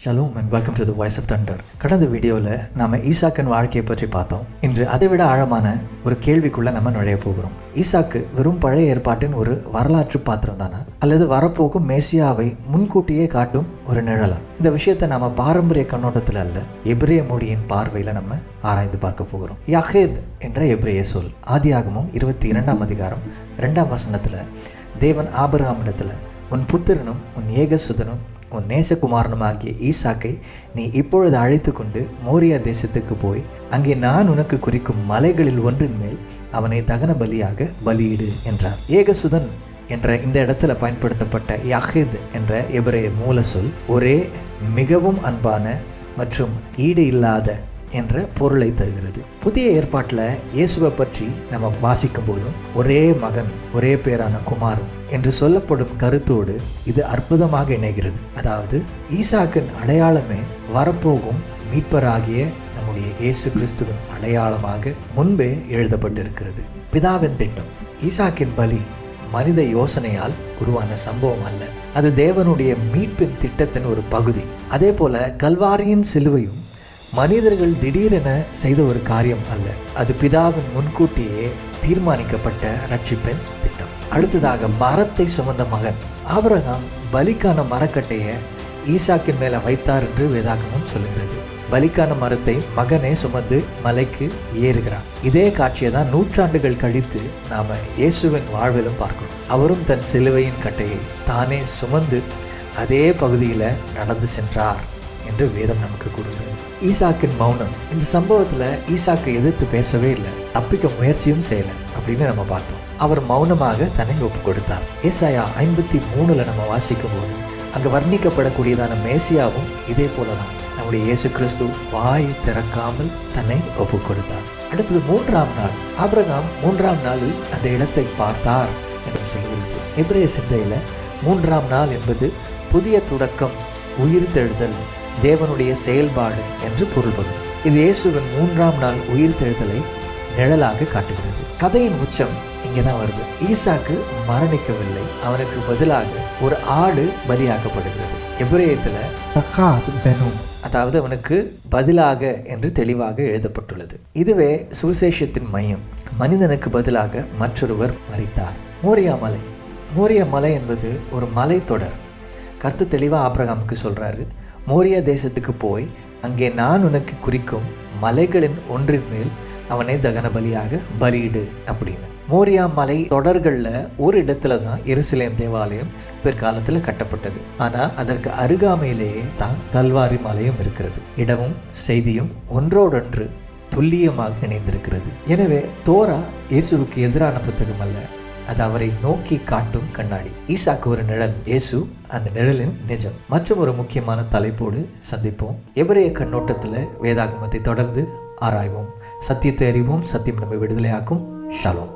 Shalom and welcome to the voice of thunder. கடந்த வீடியோவில் நாம் ஈசாக்கின் வாழ்க்கையை பற்றி பார்த்தோம். இன்று அதை விட ஆழமான ஒரு கேள்விக்குள்ளே நம்ம நுழைய போகிறோம். ஈசாக்கு வெறும் பழைய ஏற்பாட்டின் ஒரு வரலாற்று பாத்திரம் தானா, அல்லது வரப்போகும் மேசியாவை முன்கூட்டியே காட்டும் ஒரு நிழலா? இந்த விஷயத்தை நாம் பாரம்பரிய கண்ணோட்டத்தில் அல்ல, எபிரேய மொழியின் பார்வையில் நம்ம ஆராய்ந்து பார்க்க போகிறோம். யஹேத் என்ற எபிரேய சொல் ஆதியாகமம் 22ஆம் அதிகாரம் 2ஆம் வசனத்தில் தேவன் ஆபிரகாமிடத்தில், உன் புத்திரனும் உன் ஏகசுதனும் உன் நேசகுமாரனுமாகிய ஈசாக்கை நீ இப்பொழுது அழைத்து கொண்டு மோரியா தேசத்துக்கு போய் அங்கே நான் உனக்கு குறிக்கும் மலைகளில் ஒன்றின் மேல் அவனை தகன பலியாக பலியிடு என்றார். ஏகசுதன் என்ற இந்த இடத்துல பயன்படுத்தப்பட்ட யஹேத் என்ற எபிரேய மூல சொல் ஒரே, மிகவும் அன்பான மற்றும் ஈடு இல்லாத என்ற பொருளை தருகிறது. புதிய ஏற்பாட்டில் இயேசுவை பற்றி நம்ம வாசிக்கும் போதும் ஒரே மகன், ஒரே பேரான குமாரன் என்று சொல்லப்படும் கருத்தோடு இது அற்புதமாக இணைகிறது. அதாவது ஈசாக்கின் அடையாளமே வரப்போகும் மீட்பராகிய நம்முடைய இயேசு கிறிஸ்துவின் அடையாளமாக முன்பே எழுதப்பட்டிருக்கிறது. பிதாவின் திட்டம், ஈசாக்கின் பலி மனித யோசனையால் உருவான சம்பவம் அல்ல, அது தேவனுடைய மீட்பின் திட்டத்தின் ஒரு பகுதி. அதே போல கல்வாரியின் சிலுவையும் மனிதர்கள் திடீரென செய்த ஒரு காரியம் அல்ல, அது பிதாவின் முன்கூட்டியே தீர்மானிக்கப்பட்ட ரட்சிப்பின் திட்டம். அடுத்ததாக மரத்தை சுமந்த மகன் ஆபிரகாம் பலிக்கான மரக்கட்டையை ஈசாக்கின் மேலே வைத்தார் என்று வேதாகமம் சொல்லுகிறது. பலிக்கான மரத்தை மகனே சுமந்து மலைக்கு ஏறுகிறார். இதே காட்சியை தான் நூற்றாண்டுகள் கழித்து நாம இயேசுவின் வாழ்விலும் பார்க்கணும். அவரும் தன் சிலுவையின் கட்டையை தானே சுமந்து அதே பகுதியில் நடந்து சென்றார் என்று வேதம் நமக்கு கூறுகிறது. ஈசாக்கின் மௌனம், இந்த சம்பவத்தில் ஈசாக்கை எதிர்த்து பேசவே இல்லை, தப்பிக்க முயற்சியும் செய்யலை அப்படின்னு நம்ம பார்த்தோம். அவர் மௌனமாக தன்னை ஒப்பு கொடுத்தார். ஏசாயா 53 நம்ம வாசிக்கும் போது அங்கே வர்ணிக்கப்படக்கூடியதான மேசியாவும் இதே போலதான் நம்முடைய இயேசு கிறிஸ்து வாய் திறக்காமல் தன்னை ஒப்பு கொடுத்தார். அடுத்தது 3ஆம் நாள், ஆபிரகாம் 3ஆம் நாளில் அந்த இடத்தை பார்த்தார் என்று சொல்லுகிறது. எபிரேய சிந்தையில் 3ஆம் நாள் என்பது புதிய தொடக்கம், உயிர்த்தெழுதல், தேவனுடைய செயல்பாடு என்று பொருள்படும். இது இயேசுவின் 3ஆம் நாள் உயிர்த்தெழுதலை நிழலாக காட்டுகிறது. கதையின் உச்சம் இங்கே தான் வருது. ஈசாக்கு மரணிக்கவில்லை, அவனுக்கு பதிலாக ஒரு ஆடு பலியாக்கப்படுகிறது. எபிரேயத்தில் அதாவது அவனுக்கு பதிலாக என்று தெளிவாக எழுதப்பட்டுள்ளது. இதுவே சுவிசேஷத்தின் மையம். மனிதனுக்கு பதிலாக மற்றொருவர் மரித்தார். மோரியா மலை என்பது ஒரு மலைத்தொடர். கர்த்தர் தெளிவாக ஆபிரகாமுக்கு சொல்றாரு, மோரியா தேசத்துக்கு போய் அங்கே நான் உனக்கு குறிக்கும் மலைகளின் ஒன்றின் மேல் அவனை தகன பலியாக பலியிடு அப்படின்னு. மோரியா மலை தொடர்களில் ஒரு இடத்துல தான் எருசலேம் தேவாலயம் பிற்காலத்தில் கட்டப்பட்டது. ஆனால் அதற்கு அருகாமையிலேயே தான் கல்வாரி மலையும் இருக்கிறது. இடமும் செய்தியும் ஒன்றோடொன்று துல்லியமாக இணைந்திருக்கிறது. எனவே தோரா இயேசுவுக்கு எதிரான புத்தகம் அல்ல, அது அவரை நோக்கி காட்டும் கண்ணாடி. ஈசாக்கு ஒரு நிழல், இயேசு அந்த நிழலின் நிஜம். மற்றும் ஒரு முக்கியமான தலைப்போடு சந்திப்போம். எபிரேய கண்ணோட்டத்தில் வேதாகமத்தை தொடர்ந்து ஆராய்வோம். சத்தியத்தை அறிவோம், சத்தியம் நம்மை விடுதலையாக்கும். ஷலோம்.